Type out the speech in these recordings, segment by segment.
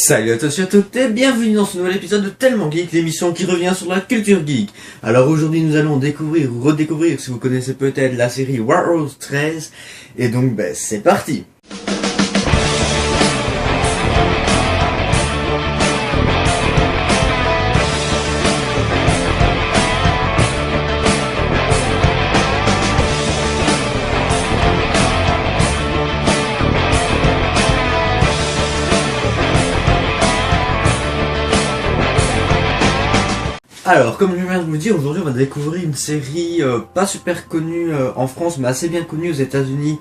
Salut à tous et à toutes et bienvenue dans ce nouvel épisode de Tellement Geek, l'émission qui revient sur la culture geek. Alors aujourd'hui nous allons découvrir ou redécouvrir, si vous connaissez peut-être, la série Warhouse 13. Et donc c'est parti. Alors, comme je viens de vous le dire, aujourd'hui on va découvrir une série pas super connue en France, mais assez bien connue aux États-Unis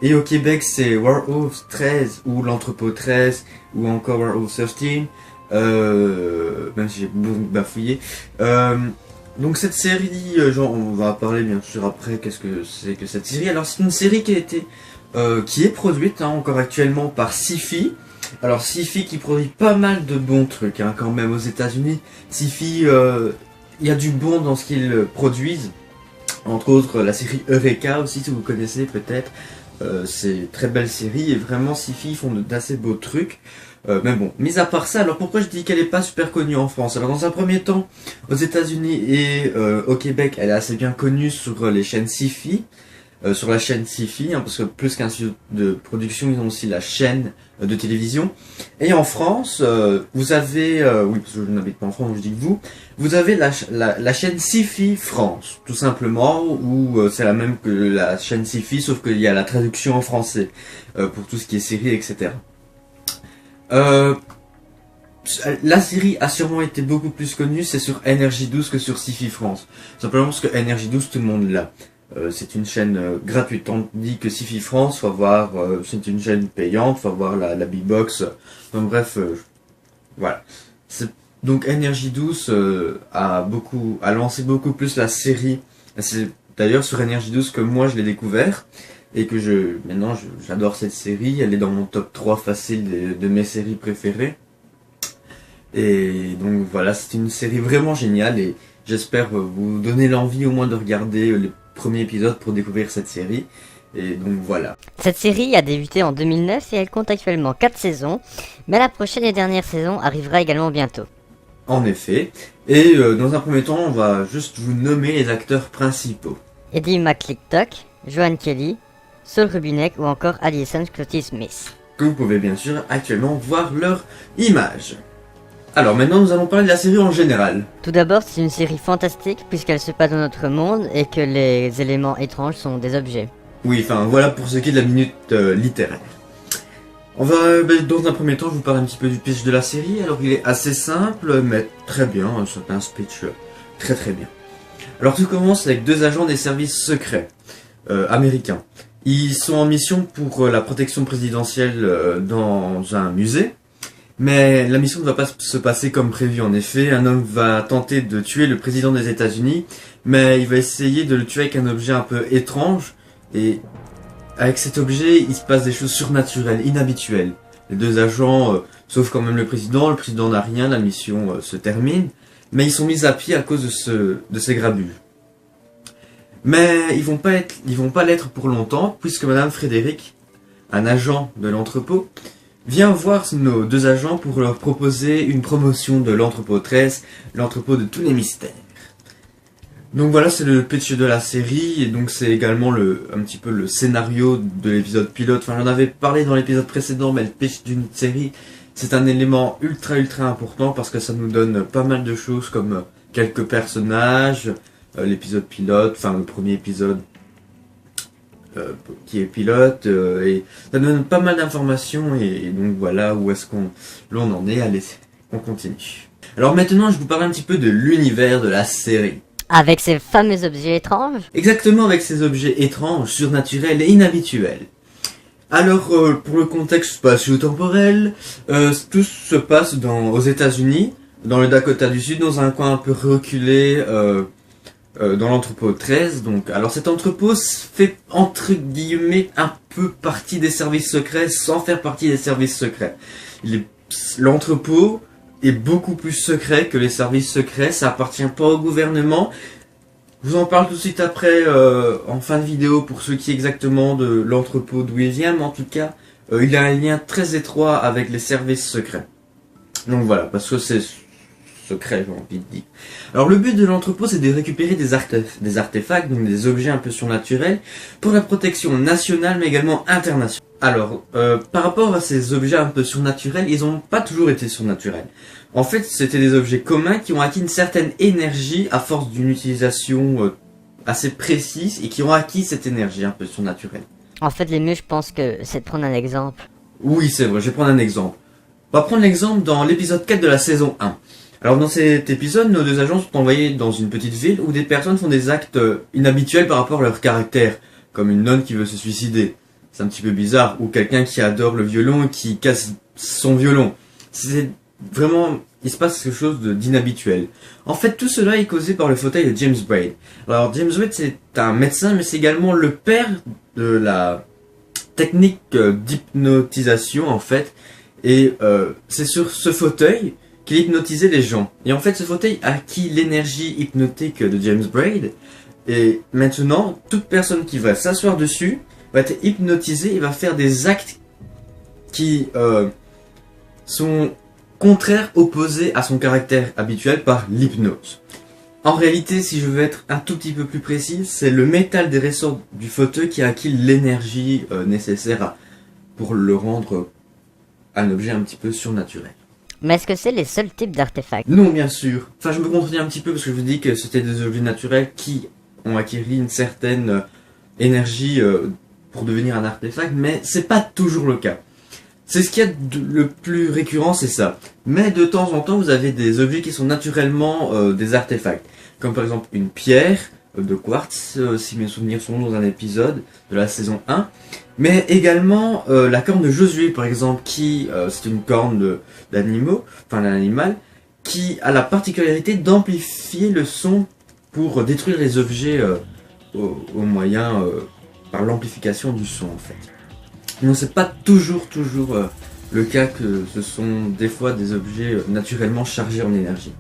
et au Québec. C'est Warhouse 13 ou l'entrepôt 13 ou encore Warhouse 13, même si j'ai bafouillé. Donc cette série, on va parler bien sûr après qu'est-ce que c'est que cette série. Alors c'est une série qui a été, qui est produite encore actuellement par Syfy. Alors Syfy qui produit pas mal de bons trucs quand même aux États-Unis. Syfy, il y a du bon dans ce qu'ils produisent. Entre autres la série Eureka aussi, si vous connaissez peut-être. C'est une très belle série et vraiment Syfy font d'assez beaux trucs. Mais bon, mis à part ça, alors pourquoi je dis qu'elle est pas super connue en France? Alors dans un premier temps, aux États-Unis et au Québec, elle est assez bien connue sur les chaînes Syfy. Sur la chaîne Syfy, parce que plus qu'un studio de production, ils ont aussi la chaîne de télévision. Et en France, vous avez, oui parce que je n'habite pas en France, donc je dis que vous avez la chaîne Syfy France, tout simplement, où c'est la même que la chaîne Syfy, sauf qu'il y a la traduction en français, pour tout ce qui est série, etc. La série a sûrement été beaucoup plus connue, c'est sur NRJ12 que sur Syfy France. Simplement parce que NRJ12, tout le monde l'a. C'est une chaîne gratuite, tandis que Syfy France, faut voir, c'est une chaîne payante, faut voir la B-Box. Donc bref, voilà. Donc NRJ12 a lancé beaucoup plus la série. C'est d'ailleurs sur NRJ12 que moi je l'ai découvert et que maintenant j'adore cette série. Elle est dans mon top 3 facile de mes séries préférées. Et donc voilà, c'est une série vraiment géniale et j'espère vous donner l'envie au moins de regarder le premier épisode pour découvrir cette série. Et donc voilà. Cette série a débuté en 2009 et elle compte actuellement 4 saisons, mais la prochaine et dernière saison arrivera également bientôt. En effet. Et dans un premier temps, on va juste vous nommer les acteurs principaux. Eddie McClintock, Joan Kelly, Saul Rubinek ou encore Alison Scotty Smith. Que vous pouvez bien sûr actuellement voir leur image. Alors maintenant nous allons parler de la série en général. Tout d'abord, c'est une série fantastique puisqu'elle se passe dans notre monde et que les éléments étranges sont des objets. Oui, enfin voilà pour ce qui est de la minute littéraire. On va, dans un premier temps, je vous parle un petit peu du pitch de la série. Alors il est assez simple, mais très bien, c'est un speech très très bien. Alors tout commence avec deux agents des services secrets américains. Ils sont en mission pour la protection présidentielle dans un musée. Mais la mission ne va pas se passer comme prévu. En effet, un homme va tenter de tuer le président des États-Unis, mais il va essayer de le tuer avec un objet un peu étrange. Et avec cet objet, il se passe des choses surnaturelles, inhabituelles. Les deux agents sauvent quand même le président n'a rien, la mission se termine. Mais ils sont mis à pied à cause de ces grabules. Mais ils vont pas l'être pour longtemps, puisque Madame Frédéric, un agent de l'entrepôt, vient voir nos deux agents pour leur proposer une promotion de l'entrepôt 13, l'entrepôt de tous les mystères. Donc voilà, c'est le pitch de la série, et donc c'est également un petit peu le scénario de l'épisode pilote. Enfin, j'en avais parlé dans l'épisode précédent, mais le pitch d'une série, c'est un élément ultra important parce que ça nous donne pas mal de choses comme quelques personnages, l'épisode pilote, enfin le premier épisode, qui est pilote, et ça donne pas mal d'informations et donc voilà où est-ce qu'on en est. Allez, on continue. Alors maintenant je vous parle un petit peu de l'univers de la série. Avec ces fameux objets étranges? Exactement, avec ces objets étranges, surnaturels et inhabituels. Alors pour le contexte spatio-temporel, tout se passe aux États-Unis, dans le Dakota du Sud, dans un coin un peu reculé, dans l'entrepôt 13, donc, alors cet entrepôt fait entre guillemets un peu partie des services secrets sans faire partie des services secrets. L'entrepôt est beaucoup plus secret que les services secrets, ça appartient pas au gouvernement. Je vous en parle tout de suite après, en fin de vidéo, pour ce qui est exactement de l'entrepôt d'où il vient, mais en tout cas, il a un lien très étroit avec les services secrets. Donc voilà, parce que c'est secret, j'ai envie de dire. Alors le but de l'entrepôt, c'est de récupérer des artefacts, donc des objets un peu surnaturels, pour la protection nationale, mais également internationale. Alors, par rapport à ces objets un peu surnaturels, ils n'ont pas toujours été surnaturels. En fait, c'était des objets communs qui ont acquis une certaine énergie à force d'une utilisation assez précise, et qui ont acquis cette énergie un peu surnaturelle. En fait, le mieux, je pense que c'est de prendre un exemple. Oui, c'est vrai, je vais prendre un exemple. On va prendre l'exemple dans l'épisode 4 de la saison 1. Alors dans cet épisode, nos deux agents sont envoyés dans une petite ville où des personnes font des actes inhabituels par rapport à leur caractère, comme une nonne qui veut se suicider. C'est un petit peu bizarre, ou quelqu'un qui adore le violon et qui casse son violon. C'est vraiment, il se passe quelque chose d'inhabituel. En fait, tout cela est causé par le fauteuil de James Braid. Alors James Braid, c'est un médecin, mais c'est également le père de la technique d'hypnotisation, en fait. Et c'est sur ce fauteuil qu'il hypnotisait les gens. Et en fait, ce fauteuil a acquis l'énergie hypnotique de James Braid. Et maintenant, toute personne qui va s'asseoir dessus va être hypnotisée et va faire des actes qui sont contraires, opposés à son caractère habituel par l'hypnose. En réalité, si je veux être un tout petit peu plus précis, c'est le métal des ressorts du fauteuil qui a acquis l'énergie nécessaire pour le rendre un objet un petit peu surnaturel. Mais est-ce que c'est les seuls types d'artefacts? Non, bien sûr. Enfin, je me contredis un petit peu parce que je vous dis que c'était des objets naturels qui ont acquis une certaine énergie pour devenir un artefact, mais c'est pas toujours le cas. C'est ce qu'il y a le plus récurrent, c'est ça. Mais de temps en temps, vous avez des objets qui sont naturellement des artefacts. Comme par exemple une pierre de quartz, si mes souvenirs sont dans un épisode de la saison 1. Mais également la corne de Josué, par exemple, qui c'est une corne d'animaux, enfin d'un animal, qui a la particularité d'amplifier le son pour détruire les objets au moyen par l'amplification du son en fait. Donc c'est pas toujours le cas que ce sont des fois des objets naturellement chargés en énergie.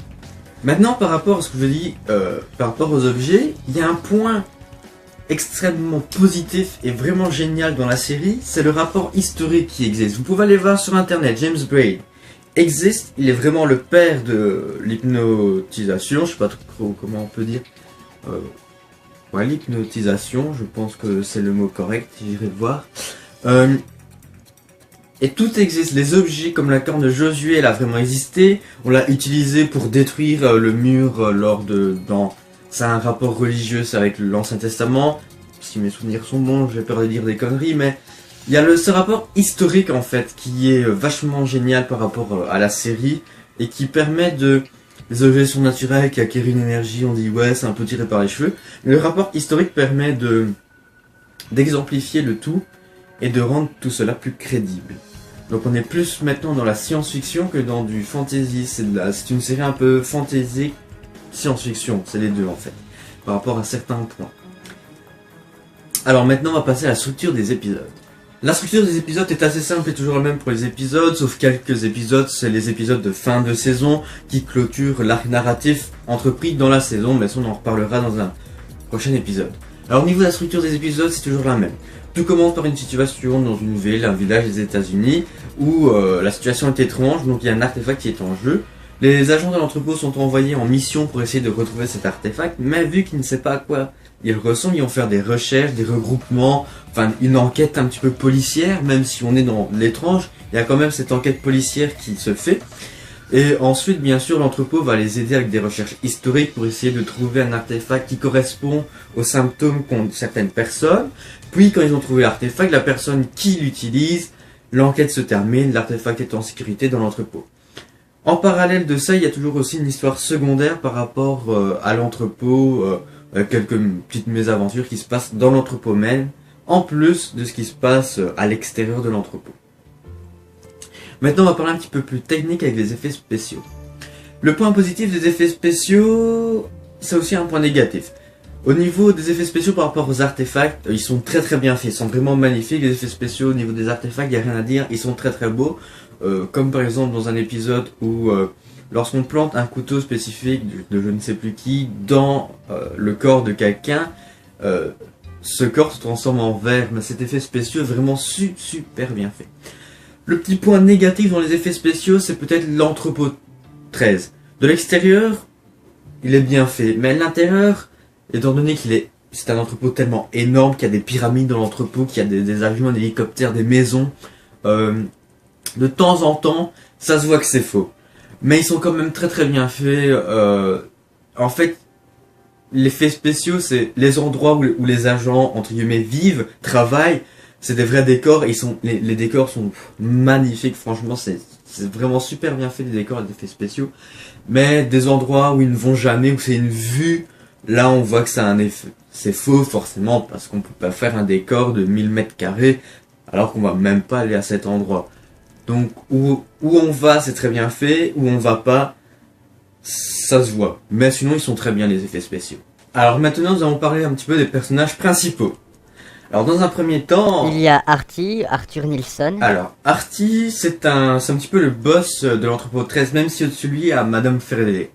Maintenant par rapport à ce que je dis, par rapport aux objets, il y a un point extrêmement positif et vraiment génial dans la série, c'est le rapport historique qui existe. Vous pouvez aller voir sur internet, James Braid existe, il est vraiment le père de l'hypnotisation, je sais pas trop comment on peut dire. Ouais, l'hypnotisation, je pense que c'est le mot correct, j'irai voir. Et tout existe, les objets comme la corne de Josué, elle a vraiment existé, on l'a utilisé pour détruire le mur c'est un rapport religieux, c'est avec l'Ancien Testament, si mes souvenirs sont bons, j'ai peur de dire des conneries, mais il y a ce rapport historique en fait, qui est vachement génial par rapport à la série, et qui permet les objets sont naturels, qui acquièrent une énergie, on dit ouais c'est un peu tiré par les cheveux, mais le rapport historique permet d'exemplifier le tout, et de rendre tout cela plus crédible. Donc on est plus maintenant dans la science-fiction que dans du fantasy, c'est une série un peu fantasy, science-fiction, c'est les deux en fait, par rapport à certains points. Alors maintenant on va passer à la structure des épisodes. La structure des épisodes est assez simple et toujours la même pour les épisodes, sauf quelques épisodes, c'est les épisodes de fin de saison qui clôturent l'arc narratif entrepris dans la saison, mais ça on en reparlera dans un prochain épisode. Alors au niveau de la structure des épisodes, c'est toujours la même. Tout commence par une situation dans une ville, un village des États-Unis, où la situation est étrange, donc il y a un artefact qui est en jeu. Les agents de l'entrepôt sont envoyés en mission pour essayer de retrouver cet artefact, mais vu qu'ils ne savent pas à quoi il ressemble, ils vont faire des recherches, des regroupements, enfin une enquête un petit peu policière, même si on est dans l'étrange, il y a quand même cette enquête policière qui se fait. Et ensuite, bien sûr, l'entrepôt va les aider avec des recherches historiques pour essayer de trouver un artefact qui correspond aux symptômes qu'ont certaines personnes. Puis, quand ils ont trouvé l'artefact, la personne qui l'utilise, l'enquête se termine, l'artefact est en sécurité dans l'entrepôt. En parallèle de ça, il y a toujours aussi une histoire secondaire par rapport à l'entrepôt, quelques petites mésaventures qui se passent dans l'entrepôt même, en plus de ce qui se passe à l'extérieur de l'entrepôt. Maintenant, on va parler un petit peu plus technique avec les effets spéciaux. Le point positif des effets spéciaux, c'est aussi un point négatif. Au niveau des effets spéciaux par rapport aux artefacts, ils sont très bien faits, ils sont vraiment magnifiques. Les effets spéciaux au niveau des artefacts, il n'y a rien à dire, ils sont très beaux. Comme par exemple dans un épisode où lorsqu'on plante un couteau spécifique de je ne sais plus qui dans le corps de quelqu'un, ce corps se transforme en verre, mais cet effet spéciaux est vraiment super bien fait. Le petit point négatif dans les effets spéciaux, c'est peut-être l'entrepôt 13. De l'extérieur, il est bien fait, mais à l'intérieur, étant donné c'est un entrepôt tellement énorme qu'il y a des pyramides dans l'entrepôt, qu'il y a des avions, des hélicoptères, des maisons, de temps en temps, ça se voit que c'est faux. Mais ils sont quand même très très bien faits. En fait, l'effet spéciaux, c'est les endroits où les agents, entre guillemets, vivent, travaillent. C'est des vrais décors. Et les décors sont magnifiques. Franchement, c'est vraiment super bien fait, les décors et les effets spéciaux. Mais des endroits où ils ne vont jamais, où c'est une vue, là on voit que ça a un effet. C'est faux forcément, parce qu'on peut pas faire un décor de 1000 mètres carrés, alors qu'on va même pas aller à cet endroit. Donc où on va, c'est très bien fait. Où on va pas, ça se voit. Mais sinon, ils sont très bien, les effets spéciaux. Alors maintenant, nous allons parler un petit peu des personnages principaux. Alors dans un premier temps... Il y a Artie, Arthur Nilsson. Alors, Artie, c'est un petit peu le boss de l'entrepôt 13, même si au-dessus de lui, il y a Madame Frédéric.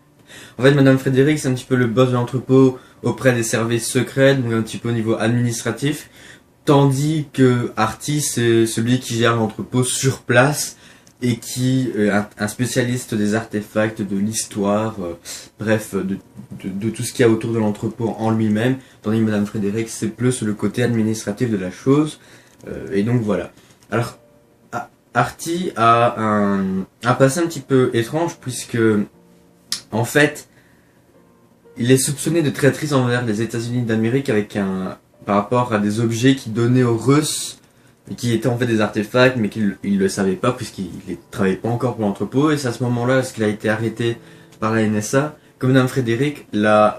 En fait, Madame Frédéric, c'est un petit peu le boss de l'entrepôt auprès des services secrets, donc un petit peu au niveau administratif. Tandis que Artie, c'est celui qui gère l'entrepôt sur place et qui est un spécialiste des artefacts, de l'histoire, bref, de tout ce qu'il y a autour de l'entrepôt en lui-même. Tandis que Madame Frédéric, c'est plus le côté administratif de la chose. Et donc voilà. Alors, Artie a un passé un petit peu étrange puisque, en fait, il est soupçonné de traîtrise envers les États-Unis d'Amérique par rapport à des objets qu'il donnait aux Russes, et qui étaient en fait des artefacts, mais qu'il ne le savait pas, puisqu'il ne travaillait pas encore pour l'entrepôt, et c'est à ce moment-là qu'il a été arrêté par la NSA, que Madame Frédéric l'a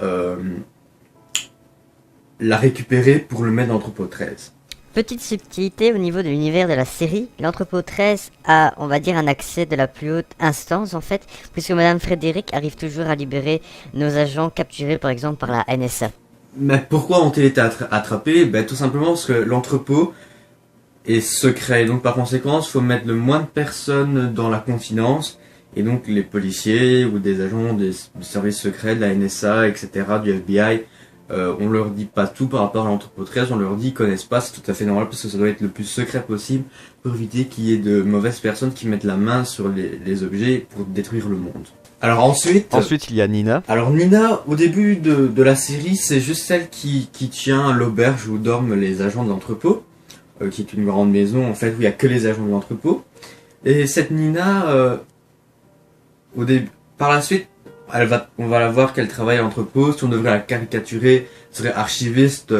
récupéré pour le mettre dans l'entrepôt 13. Petite subtilité au niveau de l'univers de la série, l'entrepôt 13 a, on va dire, un accès de la plus haute instance en fait, puisque Madame Frédéric arrive toujours à libérer nos agents capturés par exemple par la NSA. Mais pourquoi ont-ils été attrapés? Ben, tout simplement parce que l'entrepôt est secret, donc par conséquent, il faut mettre le moins de personnes dans la confidence, et donc les policiers ou des agents des services secrets, de la NSA, etc., du FBI, on leur dit pas tout par rapport à l'entrepôt 13, on leur dit qu'ils connaissent pas, c'est tout à fait normal parce que ça doit être le plus secret possible pour éviter qu'il y ait de mauvaises personnes qui mettent la main sur les objets pour détruire le monde. Alors ensuite, il y a Nina. Alors Nina, au début de la série, c'est juste celle qui tient l'auberge où dorment les agents de l'entrepôt, qui est une grande maison en fait où il n'y a que les agents de l'entrepôt. Et cette Nina, par la suite, on va la voir qu'elle travaille à l'entrepôt. Si on devrait la caricaturer, ce serait archiviste.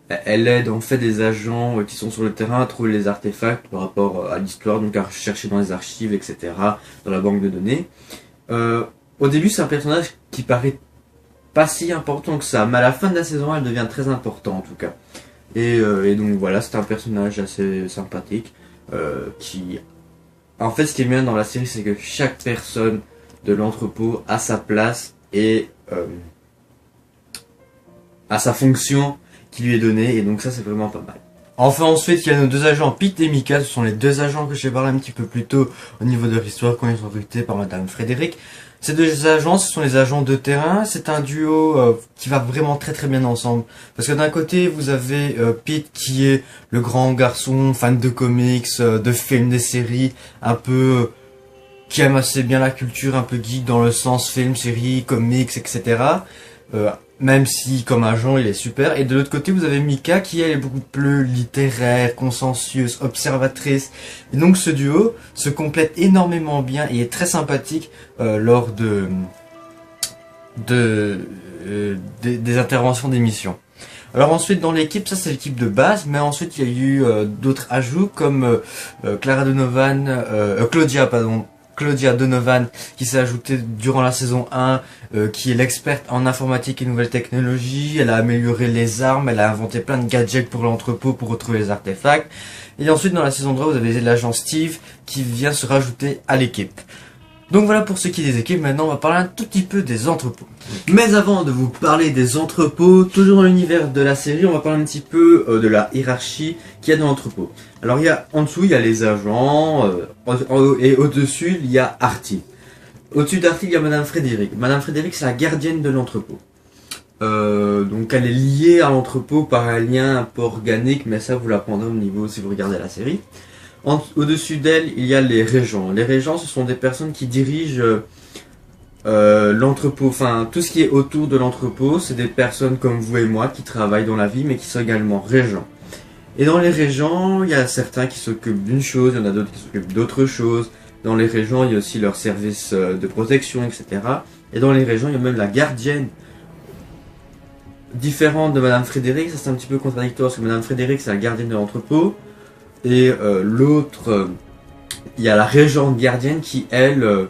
Elle aide en fait des agents qui sont sur le terrain à trouver les artefacts par rapport à l'histoire, donc à chercher dans les archives, etc., dans la banque de données. Au début, c'est un personnage qui paraît pas si important que ça, mais à la fin de la saison, elle devient très importante en tout cas. Et donc voilà, c'est un personnage assez sympathique qui... En fait, ce qui est bien dans la série, c'est que chaque personne de l'entrepôt a sa place et a sa fonction qui lui est donnée, et donc ça, c'est vraiment pas mal. Enfin, ensuite, il y a nos deux agents, Pete et Mika. Ce sont les deux agents que j'ai parlé un petit peu plus tôt au niveau de leur histoire quand ils sont recrutés par Madame Frédéric. Ces deux agents, ce sont les agents de terrain. C'est un duo qui va vraiment très très bien ensemble. Parce que d'un côté, vous avez Pete qui est le grand garçon, fan de comics, de films, des séries, un peu... qui aime assez bien la culture, un peu geek dans le sens film, série, comics, etc. Même si, comme agent, il est super. Et de l'autre côté, vous avez Mika qui, elle, est beaucoup plus littéraire, consciencieuse, observatrice. Et donc, ce duo se complète énormément bien et est très sympathique lors des interventions d'émissions. Alors ensuite, dans l'équipe, ça c'est l'équipe de base, mais ensuite, il y a eu d'autres ajouts comme Claudia Donovan qui s'est ajoutée durant la saison 1, qui est l'experte en informatique et nouvelles technologies. Elle a amélioré les armes, elle a inventé plein de gadgets pour l'entrepôt pour retrouver les artefacts. Et ensuite dans la saison 3 vous avez l'agent Steve qui vient se rajouter à l'équipe. Donc voilà pour ce qui est des équipes. Maintenant on va parler un tout petit peu des entrepôts. Mais avant de vous parler des entrepôts, toujours dans l'univers de la série, on va parler un petit peu de la hiérarchie qu'il y a dans l'entrepôt. Alors en dessous il y a les agents, et au-dessus il y a Artie. Au-dessus d'Artie il y a Madame Frédéric. Madame Frédéric c'est la gardienne de l'entrepôt. Donc elle est liée à l'entrepôt par un lien un peu organique, mais ça vous l'apprendrez au niveau si vous regardez la série. Au-dessus d'elle, il y a les régents. Les régents, ce sont des personnes qui dirigent l'entrepôt, enfin tout ce qui est autour de l'entrepôt. C'est des personnes comme vous et moi qui travaillent dans la vie, mais qui sont également régents. Et dans les régents, il y a certains qui s'occupent d'une chose, il y en a d'autres qui s'occupent d'autre chose. Dans les régents, il y a aussi leur service de protection, etc. Et dans les régents, il y a même la gardienne, différente de Madame Frédéric. Ça, c'est un petit peu contradictoire, parce que Madame Frédéric, c'est la gardienne de l'entrepôt. Et l'autre, il y a la régente gardienne qui, elle,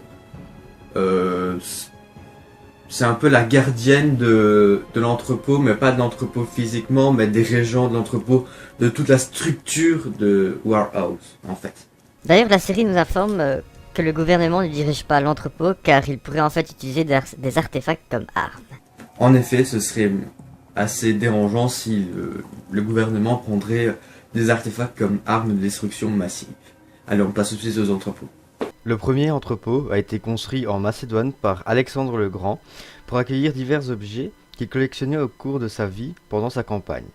c'est un peu la gardienne de l'entrepôt, mais pas de l'entrepôt physiquement, mais des régents de l'entrepôt, de toute la structure de Warehouse, en fait. D'ailleurs, la série nous informe que le gouvernement ne dirige pas l'entrepôt car il pourrait en fait utiliser des artefacts comme armes. En effet, ce serait assez dérangeant si le gouvernement prendrait des artefacts comme armes de destruction massive. Allez, on passe tout de suite aux entrepôts. Le premier entrepôt a été construit en Macédoine par Alexandre le Grand pour accueillir divers objets qu'il collectionnait au cours de sa vie pendant sa campagne.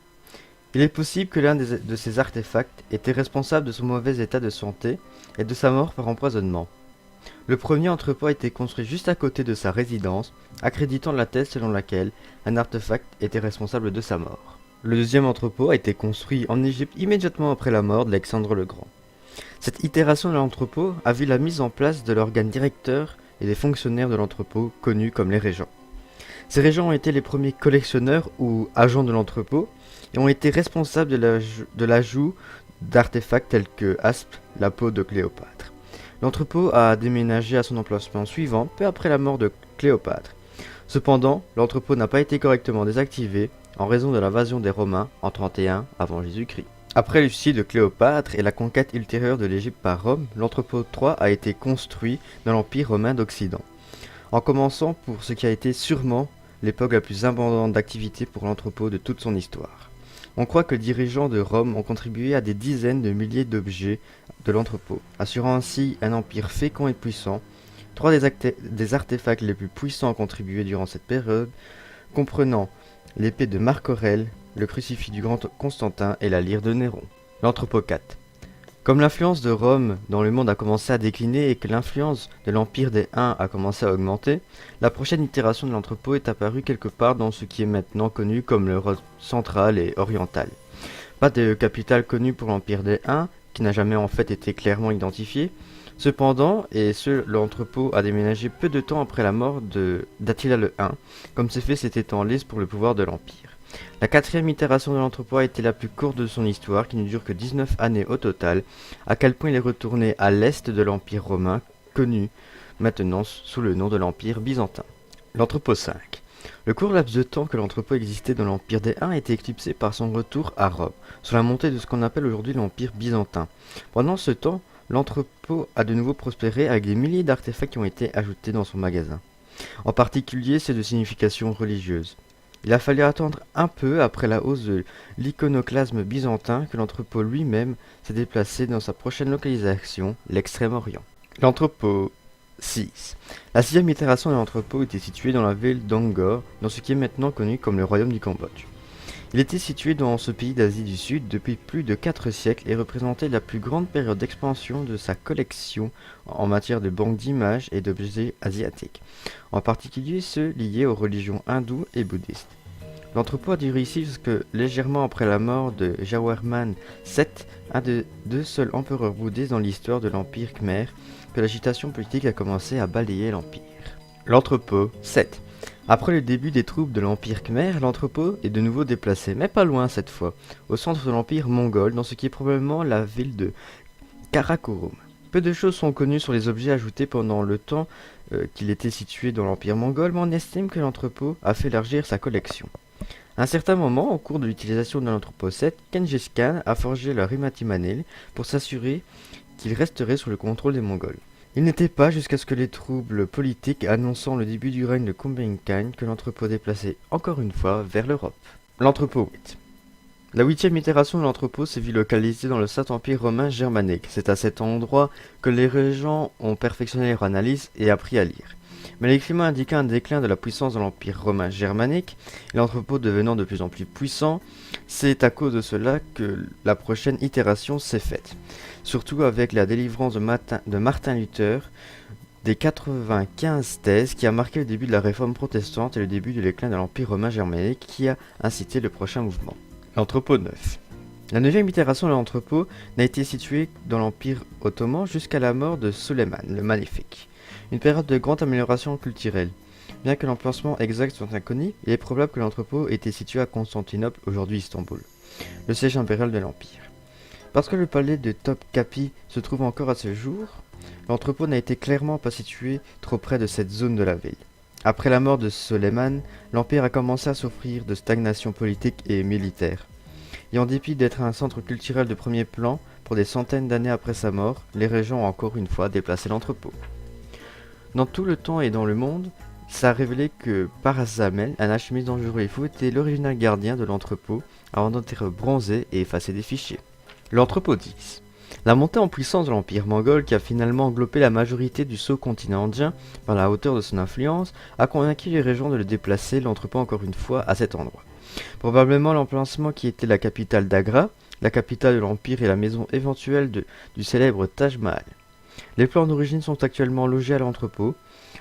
Il est possible que l'un de ces artefacts était responsable de son mauvais état de santé et de sa mort par empoisonnement. Le premier entrepôt a été construit juste à côté de sa résidence, accréditant la thèse selon laquelle un artefact était responsable de sa mort. Le deuxième entrepôt a été construit en Égypte immédiatement après la mort d'Alexandre le Grand. Cette itération de l'entrepôt a vu la mise en place de l'organe directeur et des fonctionnaires de l'entrepôt connus comme les régents. Ces régents ont été les premiers collectionneurs ou agents de l'entrepôt et ont été responsables de l'ajout d'artefacts tels que Asp, la peau de Cléopâtre. L'entrepôt a déménagé à son emplacement suivant peu après la mort de Cléopâtre. Cependant, l'entrepôt n'a pas été correctement désactivé en raison de l'invasion des Romains en 31 avant Jésus-Christ. Après le suicide de Cléopâtre et la conquête ultérieure de l'Égypte par Rome, l'entrepôt 3 a été construit dans l'Empire romain d'Occident, en commençant pour ce qui a été sûrement l'époque la plus abondante d'activité pour l'entrepôt de toute son histoire. On croit que les dirigeants de Rome ont contribué à des dizaines de milliers d'objets de l'entrepôt, assurant ainsi un empire fécond et puissant. Trois des artefacts les plus puissants ont contribué durant cette période, comprenant l'épée de Marc Aurèle, le crucifix du grand Constantin et la lyre de Néron. L'entrepôt 4. Comme l'influence de Rome dans le monde a commencé à décliner et que l'influence de l'empire des Huns a commencé à augmenter, la prochaine itération de l'entrepôt est apparue quelque part dans ce qui est maintenant connu comme l'Europe centrale et orientale. Pas de capitale connue pour l'empire des Huns, qui n'a jamais en fait été clairement identifié. Cependant, l'entrepôt a déménagé peu de temps après la mort d'Attila le Hun, comme s'est fait cet en lice pour le pouvoir de l'empire. La quatrième itération de l'entrepôt a été la plus courte de son histoire, qui ne dure que 19 années au total, à quel point il est retourné à l'est de l'Empire romain, connu maintenant sous le nom de l'Empire byzantin. L'entrepôt 5. Le court laps de temps que l'entrepôt existait dans l'Empire des Huns a été éclipsé par son retour à Rome, sur la montée de ce qu'on appelle aujourd'hui l'Empire byzantin. Pendant ce temps, l'entrepôt a de nouveau prospéré avec des milliers d'artefacts qui ont été ajoutés dans son magasin, en particulier ceux de signification religieuse. Il a fallu attendre un peu après la hausse de l'iconoclasme byzantin que l'entrepôt lui-même s'est déplacé dans sa prochaine localisation, l'Extrême-Orient. L'entrepôt 6. La sixième itération de l'entrepôt était située dans la ville d'Angkor, dans ce qui est maintenant connu comme le royaume du Cambodge. Il était situé dans ce pays d'Asie du Sud depuis plus de 4 siècles et représentait la plus grande période d'expansion de sa collection en matière de banques d'images et d'objets asiatiques, en particulier ceux liés aux religions hindoues et bouddhistes. L'entrepôt a duré ici jusque légèrement après la mort de Jayavarman VII, un des deux seuls empereurs bouddhistes dans l'histoire de l'Empire Khmer, que l'agitation politique a commencé à balayer l'Empire. L'entrepôt 7. Après le début des troupes de l'Empire Khmer, l'entrepôt est de nouveau déplacé, mais pas loin cette fois, au centre de l'Empire mongol, dans ce qui est probablement la ville de Karakorum. Peu de choses sont connues sur les objets ajoutés pendant le temps qu'il était situé dans l'Empire mongol, mais on estime que l'entrepôt a fait élargir sa collection. À un certain moment, au cours de l'utilisation de l'entrepôt 7, Genghis Khan a forgé le Rimati Manil pour s'assurer qu'il resterait sous le contrôle des Mongols. Il n'était pas jusqu'à ce que les troubles politiques annonçant le début du règne de Kublai Khan que l'entrepôt déplaçait encore une fois vers l'Europe. L'entrepôt 8. La huitième itération de l'entrepôt s'est vue localisée dans le Saint-Empire romain germanique. C'est à cet endroit que les régents ont perfectionné leur analyse et appris à lire. Mais les climats indiquaient un déclin de la puissance de l'Empire romain germanique, et l'entrepôt devenant de plus en plus puissant, c'est à cause de cela que la prochaine itération s'est faite. Surtout avec la délivrance de Martin Luther des 95 thèses qui a marqué le début de la réforme protestante et le début de l'éclat de l'Empire romain germanique qui a incité le prochain mouvement. L'entrepôt neuf. La 9e itération de l'entrepôt n'a été située dans l'Empire ottoman jusqu'à la mort de Suleiman le Magnifique. Une période de grande amélioration culturelle. Bien que l'emplacement exact soit inconnu, il est probable que l'entrepôt était situé à Constantinople, aujourd'hui Istanbul, le siège impérial de l'Empire. Parce que le palais de Topkapi se trouve encore à ce jour, l'entrepôt n'a été clairement pas situé trop près de cette zone de la ville. Après la mort de Suleiman, l'Empire a commencé à souffrir de stagnation politique et militaire. Et en dépit d'être un centre culturel de premier plan, pour des centaines d'années après sa mort, les régents ont encore une fois déplacé l'entrepôt. Dans tout le temps et dans le monde, ça a révélé que Parasamel, un alchimiste dangereux et fou, était l'original gardien de l'entrepôt avant d'être bronzé et effacer des fichiers. L'entrepôt 10. La montée en puissance de l'Empire mongol, qui a finalement englobé la majorité du sous-continent indien par la hauteur de son influence, a convaincu les régents de le déplacer l'entrepôt encore une fois à cet endroit. Probablement l'emplacement qui était la capitale d'Agra, la capitale de l'Empire et la maison éventuelle du célèbre Taj Mahal. Les plans d'origine sont actuellement logés à l'entrepôt.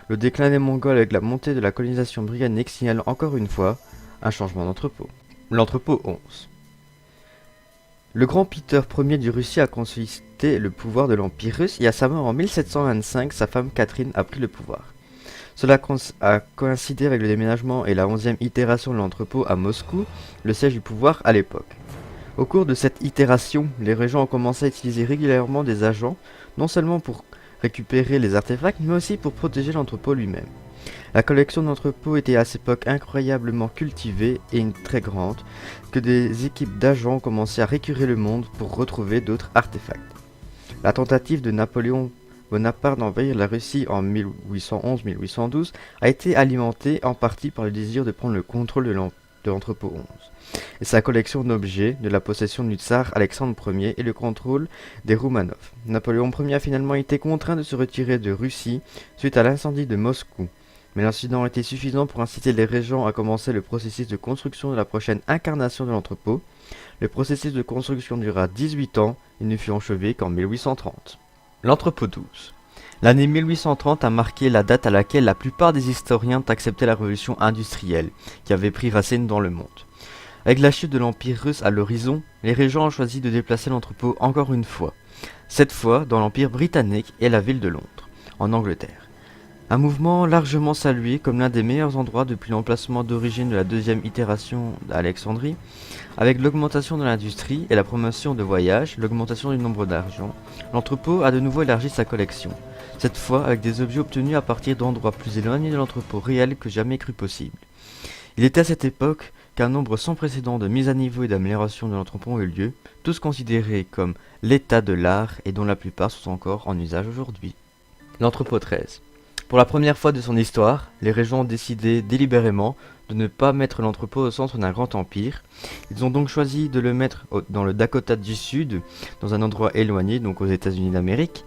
Le déclin des Mongols avec la montée de la colonisation britannique signale encore une fois un changement d'entrepôt. L'entrepôt 11. Le grand Peter Ier de Russie a consolidé le pouvoir de l'Empire russe et à sa mort en 1725, sa femme Catherine a pris le pouvoir. Cela a coïncidé avec le déménagement et la 11e itération de l'entrepôt à Moscou, le siège du pouvoir à l'époque. Au cours de cette itération, les régents ont commencé à utiliser régulièrement des agents, non seulement pour récupérer les artefacts, mais aussi pour protéger l'entrepôt lui-même. La collection d'entrepôts était à cette époque incroyablement cultivée et très grande, que des équipes d'agents ont commencé à récurer le monde pour retrouver d'autres artefacts. La tentative de Napoléon Bonaparte d'envahir la Russie en 1811-1812 a été alimentée en partie par le désir de prendre le contrôle de l'entrepôt 11 et sa collection d'objets, de la possession du tsar Alexandre Ier et le contrôle des Romanov. Napoléon Ier a finalement été contraint de se retirer de Russie suite à l'incendie de Moscou, mais l'incident a été suffisant pour inciter les régents à commencer le processus de construction de la prochaine incarnation de l'entrepôt. Le processus de construction dura 18 ans et ne fut achevé qu'en 1830. L'entrepôt 12. L'année 1830 a marqué la date à laquelle la plupart des historiens ont accepté la révolution industrielle qui avait pris racine dans le monde. Avec la chute de l'Empire russe à l'horizon, les régents ont choisi de déplacer l'entrepôt encore une fois, cette fois dans l'Empire britannique et la ville de Londres, en Angleterre. Un mouvement largement salué comme l'un des meilleurs endroits depuis l'emplacement d'origine de la 2e itération d'Alexandrie, avec l'augmentation de l'industrie et la promotion de voyages, l'augmentation du nombre d'argent, l'entrepôt a de nouveau élargi sa collection, cette fois avec des objets obtenus à partir d'endroits plus éloignés de l'entrepôt réel que jamais cru possible. Il était à cette époque qu'un nombre sans précédent de mises à niveau et d'améliorations de l'entrepôt ont eu lieu, tous considérés comme l'état de l'art et dont la plupart sont encore en usage aujourd'hui. L'entrepôt 13. Pour la première fois de son histoire, les régents ont décidé délibérément de ne pas mettre l'entrepôt au centre d'un grand empire. Ils ont donc choisi de le mettre dans le Dakota du Sud, dans un endroit éloigné, donc aux États-Unis d'Amérique.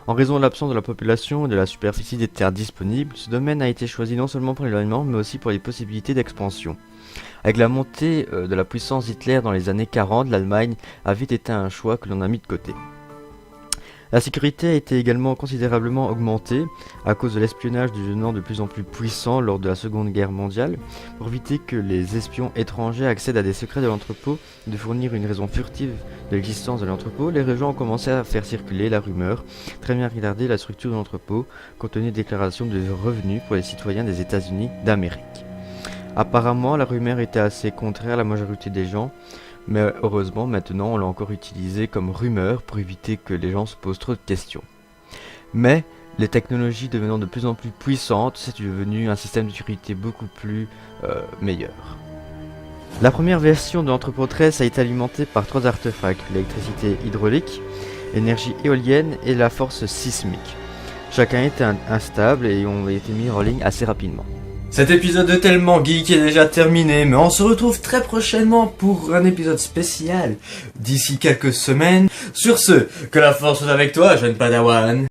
En raison de l'absence de la population et de la superficie des terres disponibles, ce domaine a été choisi non seulement pour l'éloignement, mais aussi pour les possibilités d'expansion. Avec la montée de la puissance Hitler dans les années 40, l'Allemagne a vite été un choix que l'on a mis de côté. La sécurité a été également considérablement augmentée à cause de l'espionnage devenant de plus en plus puissant lors de la Seconde Guerre mondiale. Pour éviter que les espions étrangers accèdent à des secrets de l'entrepôt et de fournir une raison furtive de l'existence de l'entrepôt, les régents ont commencé à faire circuler la rumeur, très bien regarder la structure de l'entrepôt, contenait des déclarations de revenus pour les citoyens des États-Unis d'Amérique. Apparemment, la rumeur était assez contraire à la majorité des gens, mais heureusement maintenant on l'a encore utilisé comme rumeur pour éviter que les gens se posent trop de questions. Mais les technologies devenant de plus en plus puissantes, c'est devenu un système de sécurité beaucoup plus meilleur. La première version de l'entrepôt 13 a été alimentée par 3 artefacts, l'électricité hydraulique, l'énergie éolienne et la force sismique. Chacun était instable et ont été mis en ligne assez rapidement. Cet épisode de Tellement Geek est déjà terminé, mais on se retrouve très prochainement pour un épisode spécial d'ici quelques semaines. Sur ce, que la force soit avec toi, jeune Padawan.